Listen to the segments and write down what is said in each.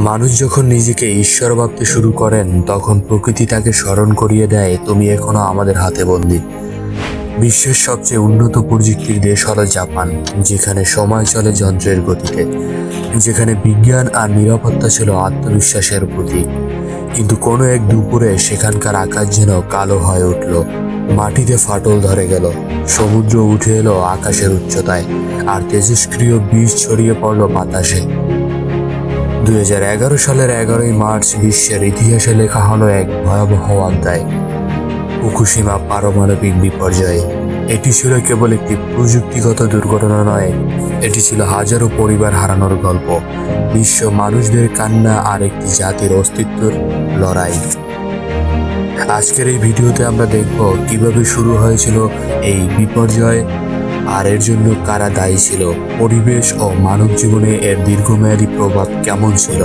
মানুষ যখন নিজেকে ঈশ্বর ভাবতে শুরু করেন তখন প্রকৃতি তাকে স্মরণ করিয়ে দেয়, তুমি এখনো আমাদের হাতে বন্দী। বিশ্বের সবচেয়ে উন্নত প্রযুক্তির দেশ হলো জাপান, যেখানে সময় চলে যন্ত্রের গতিতে, যেখানে বিজ্ঞান আর নিরাপত্তা ছিল আত্মবিশ্বাসের প্রতীক। কিন্তু কোনো এক দুপুরে সেখানকার আকাশ যেন কালো হয়ে উঠল, মাটিতে ফাটল ধরে গেল, সমুদ্র উঠে এলো আকাশের উচ্চতায়, আর তেজস্ক্রিয় বিষ ছড়িয়ে পড়ল বাতাসে। 2011 সালের 11ই মার্চ বিশ্বের ইতিহাসে লেখা হলো এক ভয়াবহ অধ্যায়, ফুকুশিমা পারমাণবিক বিপর্যয়। এটি ছিল কেবল একটি প্রযুক্তিগত দুর্ঘটনা নয়, এটি ছিল হাজারো পরিবার হারানোর গল্প, বিশ্ব মানুষদের কান্না আর একটি জাতির অস্তিত্বের লড়াই। আজকের এই ভিডিওতে আমরা দেখব কিভাবে শুরু হয়েছিল এই বিপর্যয়, আর এর জন্য কারা দায়ী ছিল, পরিবেশ ও মানব জীবনে এর দীর্ঘমেয়াদী প্রভাব কেমন ছিল,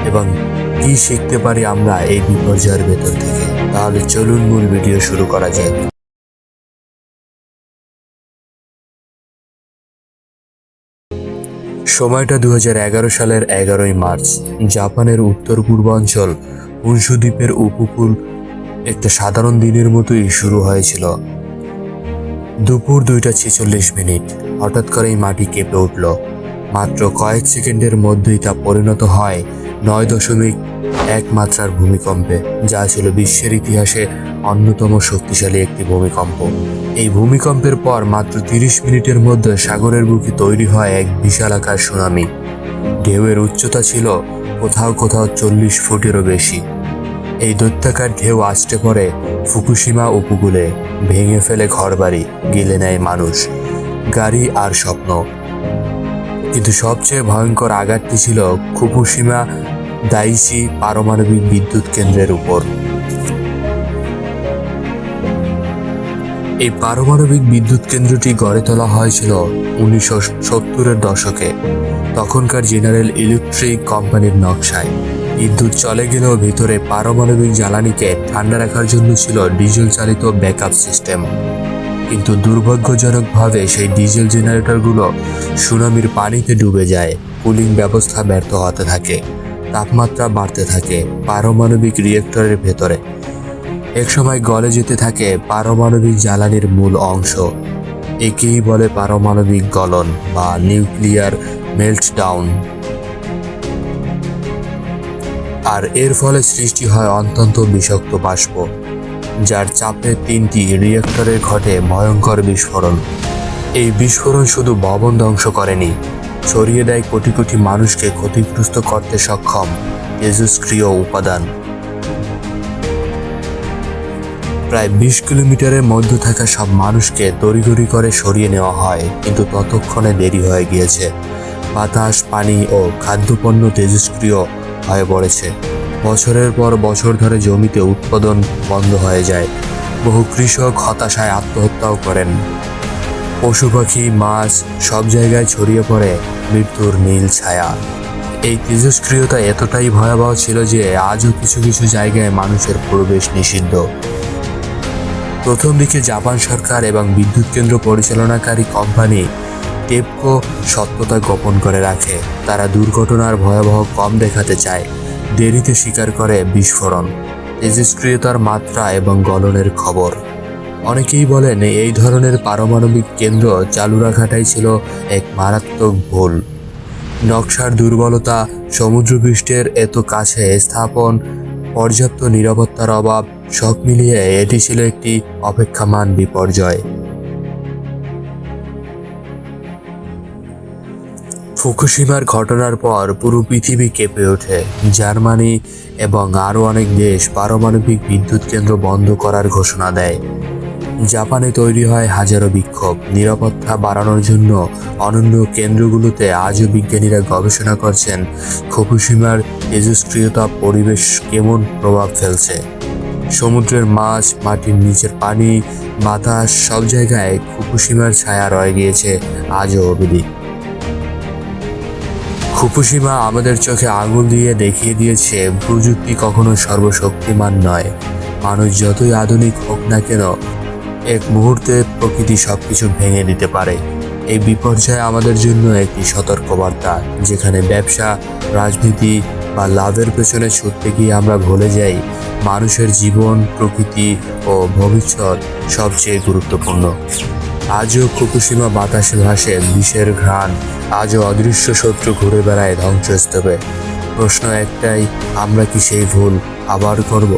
এবং কি শিখতে পারি আমরা এই বিপর্যয়ের ভেতর থেকে। তাহলে চলুন মূল ভিডিও শুরু করা যাক। সময়টা 2011 সালের 11ই মার্চ। জাপানের উত্তর পূর্বাঞ্চল হুনশু দ্বীপের উপকূল একটা সাধারণ দিনের মতোই শুরু হয়েছিল। দুপুর 2:46। হঠাৎ করেই মাটি কেঁপে উঠল। মাত্র কয়েক সেকেন্ডের মধ্যেই তা পরিণত হয় 9.1 মাত্রার ভূমিকম্পে, যা ছিল বিশ্বের ইতিহাসে অন্যতম শক্তিশালী একটি ভূমিকম্প। এই ভূমিকম্পের পর মাত্র 30 মিনিটের মধ্যে সাগরের বুকে তৈরি হয় এক বিশালাকার সুনামি। ঢেউয়ের উচ্চতা ছিল কোথাও কোথাও 40 ফুটেরও বেশি। এই দৈত্যাকার ঢেউ আছড়ে পড়ে ফুকুশিমা উপকূলে, ভেঙে ফেলে ঘরবাড়ি, গিলে নেয় মানুষ, গাড়ি আর স্বপ্ন। কিন্তু সবচেয়ে ভয়ঙ্কর আঘাতটি ছিল ফুকুশিমা দাইচি পারমাণবিক বিদ্যুৎ কেন্দ্রের উপর। এই পারমাণবিক বিদ্যুৎ কেন্দ্রটি গড়ে তোলা হয়েছিল 1970-এর দশকে, তখনকার জেনারেল ইলেকট্রিক কোম্পানির নকশায়। বিদ্যুৎ চলে গেলেও ভিতরে পারমাণবিক জ্বালানিকে ঠান্ডা রাখার জন্য ছিল ডিজেল চালিত ব্যাকআপ সিস্টেম। কিন্তু দুর্ভাগ্যজনকভাবে সেই ডিজেল জেনারেটরগুলো সুনামির পানিতে ডুবে যায়, কুলিং ব্যবস্থা ব্যর্থ হতে থাকে, তাপমাত্রা বাড়তে থাকে পারমাণবিক রিয়েক্টরের ভেতরে। একসময় গলে যেতে থাকে পারমাণবিক জ্বালানির মূল অংশ। একেই বলে পারমাণবিক গলন বা নিউক্লিয়ার মেল্টডাউন। আর এর ফলে সৃষ্টি হয় অত্যন্ত বিষাক্ত বাষ্প, যার চাপে 3টি রিয়েক্টরে ঘটে ভয়ঙ্কর বিস্ফোরণ। এই বিস্ফোরণ শুধু ভবন ধ্বংস করেনি, ছড়িয়ে দেয় কোটি কোটি মানুষকে ক্ষতিগ্রস্ত করতে সক্ষম তেজস্ক্রিয় উপাদান। প্রায় 20 কিলোমিটারের মধ্যে থাকা সব মানুষকে তড়িঘড়ি করে সরিয়ে নেওয়া হয়, কিন্তু ততক্ষণে দেরি হয়ে গিয়েছে। বাতাস, পানি ও খাদ্যপণ্য তেজস্ক্রিয় হয়ে পড়েছে। বছরের পর বছর ধরে জমিতে উৎপাদন বন্ধ হয়ে যায়। বহু কৃষক হতাশায় আত্মহত্যাও করেন। পশু পাখি, মাছ সব জায়গায় ছড়িয়ে পড়ে মৃত্যুর নীল ছায়া। এই তেজস্ক্রিয়তা এতটাই ভয়াবহ ছিল যে আজও কিছু কিছু জায়গায় মানুষের প্রবেশ নিষিদ্ধ। প্রথম দিকে জাপান সরকার এবং বিদ্যুৎ কেন্দ্র পরিচালনাকারী কোম্পানি টেপকো সত্যতা গোপন করে রাখে। তারা দুর্ঘটনার ভয়াবহ কম দেখাতে চায়, দেরিতে স্বীকার করে বিস্ফোরণ, তেজস্ক্রিয়তার মাত্রা এবং গলনের খবর। অনেকেই বলেন এই ধরনের পারমাণবিক কেন্দ্র চালু রাখাটাই ছিল এক মারাত্মক ভুল। নকশার দুর্বলতা, সমুদ্রপৃষ্ঠের এত কাছে স্থাপন, পর্যাপ্ত নিরাপত্তার অভাব, সব মিলিয়ে এটি ছিল একটি অপেক্ষামান বিপর্যয়। ফুকুশিমার ঘটনার পর পুরো পৃথিবী কেঁপে ওঠে। জার্মানি এবং আরও অনেক দেশ পারমাণবিক বিদ্যুৎ কেন্দ্র বন্ধ করার ঘোষণা দেয়। জাপানে তৈরি হয় হাজারো বিক্ষোভ। নিরাপত্তা বাড়ানোর জন্য অনন্য কেন্দ্রগুলোতে আজও বিজ্ঞানীরা গবেষণা করছেন ফুকুশিমার তেজস্ক্রিয়তা পরিবেশ কেমন প্রভাব ফেলছে। সমুদ্রের মাছ, মাটির নিচের পানি, বাতাস সব জায়গায় ফুকুশিমার ছায়া রয়ে গিয়েছে আজও অবধি। ফুকুশিমা আমাদের চোখে আঙুল দিয়ে দেখিয়ে দিয়েছে প্রযুক্তি কখনো সর্বশক্তিমান নয়। মানুষ যতই আধুনিক হোক না কেন, এক মুহূর্তে প্রকৃতি সবকিছু ভেঙে দিতে পারে। এই বিপর্যয় আমাদের জন্য একটি সতর্কবার্তা, যেখানে ব্যবসা, রাজনীতি বা লাভের পেছনে ছুটতে গিয়ে আমরা ভুলে যাই মানুষের জীবন, প্রকৃতি ও ভবিষ্যৎ সবচেয়ে গুরুত্বপূর্ণ। আজও ফুকুশিমা বাতাসে ভাসে বিষের ঘ্রাণ, আজও অদৃশ্য শত্রু ঘুরে বেড়ায় ধ্বংসস্তূপে। প্রশ্ন একটাই, আমরা কি সেই ভুল আবার করব?